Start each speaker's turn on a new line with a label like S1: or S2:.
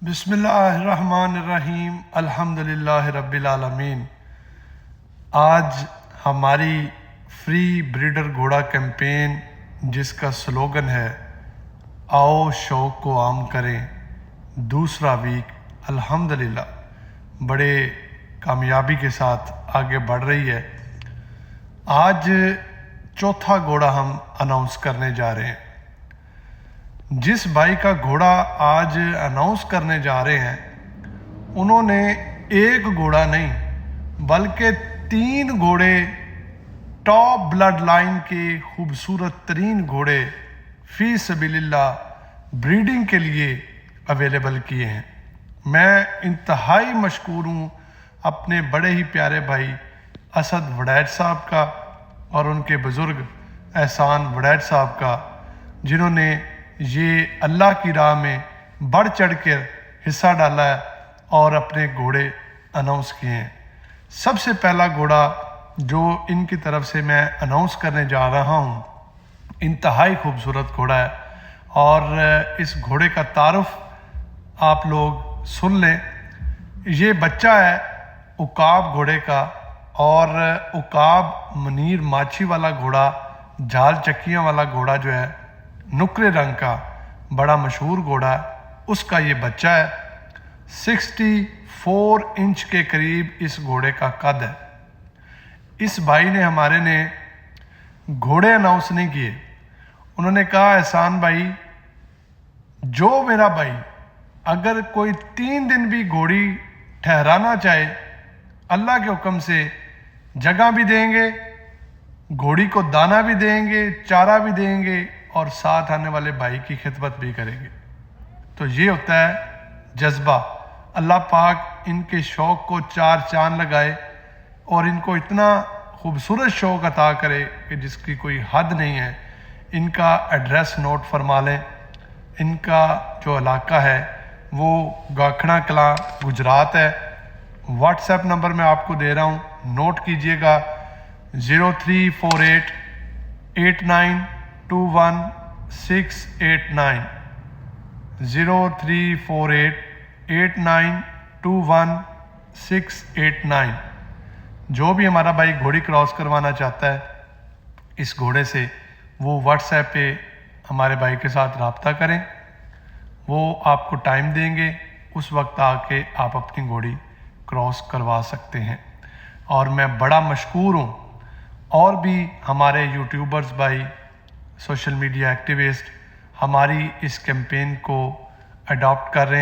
S1: بسم اللہ الرحمن الرحیم الحمدللہ رب العالمین۔ آج ہماری فری بریڈر گھوڑا کیمپین جس کا سلوگن ہے آؤ شوق کو عام کریں، دوسرا ویک الحمدللہ بڑے کامیابی کے ساتھ آگے بڑھ رہی ہے۔ آج چوتھا گھوڑا ہم اناؤنس کرنے جا رہے ہیں۔ جس بھائی کا گھوڑا آج اناؤنس کرنے جا رہے ہیں انہوں نے ایک گھوڑا نہیں بلکہ 3 گھوڑے ٹاپ بلڈ لائن کے خوبصورت ترین گھوڑے فی سبیل اللہ بریڈنگ کے لیے اویلیبل کیے ہیں۔ میں انتہائی مشکور ہوں اپنے بڑے ہی پیارے بھائی اسد وڈیج صاحب کا اور ان کے بزرگ احسان وڈیج صاحب کا، جنہوں نے یہ اللہ کی راہ میں بڑھ چڑھ کر حصہ ڈالا ہے اور اپنے گھوڑے اناؤنس کیے ہیں۔ سب سے پہلا گھوڑا جو ان کی طرف سے میں اناؤنس کرنے جا رہا ہوں انتہائی خوبصورت گھوڑا ہے، اور اس گھوڑے کا تعارف آپ لوگ سن لیں۔ یہ بچہ ہے عقاب گھوڑے کا، اور عقاب منیر ماچھی والا گھوڑا، جھال چکیاں والا گھوڑا جو ہے نکرے رنگ کا بڑا مشہور گھوڑا ہے، اس کا یہ بچہ ہے۔ 64 انچ کے قریب اس گھوڑے کا قد ہے۔ اس بھائی نے ہمارے نے گھوڑے اناؤنس نہیں کیے، انہوں نے کہا احسان بھائی جو میرا بھائی اگر کوئی 3 دن بھی گھوڑی ٹھہرانا چاہے اللہ کے حکم سے جگہ بھی دیں گے، گھوڑی کو دانہ بھی دیں گے، چارہ بھی دیں گے، اور ساتھ آنے والے بھائی کی خدمت بھی کریں گے۔ تو یہ ہوتا ہے جذبہ۔ اللہ پاک ان کے شوق کو 4 چاند لگائے اور ان کو اتنا خوبصورت شوق عطا کرے کہ جس کی کوئی حد نہیں ہے۔ ان کا ایڈریس نوٹ فرما لیں۔ ان کا جو علاقہ ہے وہ گاکھڑا کلاں گجرات ہے۔ واٹس ایپ نمبر میں آپ کو دے رہا ہوں، نوٹ کیجئے گا 0348 8921 0348 8921 جو بھی ہمارا بھائی گھوڑی کراس کروانا چاہتا ہے اس گھوڑے سے، وہ واٹس ایپ پہ ہمارے بھائی کے ساتھ رابطہ کریں، وہ آپ کو ٹائم دیں گے، اس وقت آ کے آپ اپنی گھوڑی کراس کروا سکتے ہیں۔ اور میں بڑا مشکور ہوں اور بھی ہمارے یوٹیوبرز بھائی، سوشل میڈیا ایکٹیوسٹ ہماری اس کیمپین کو اڈاپٹ کر رہے ہیں۔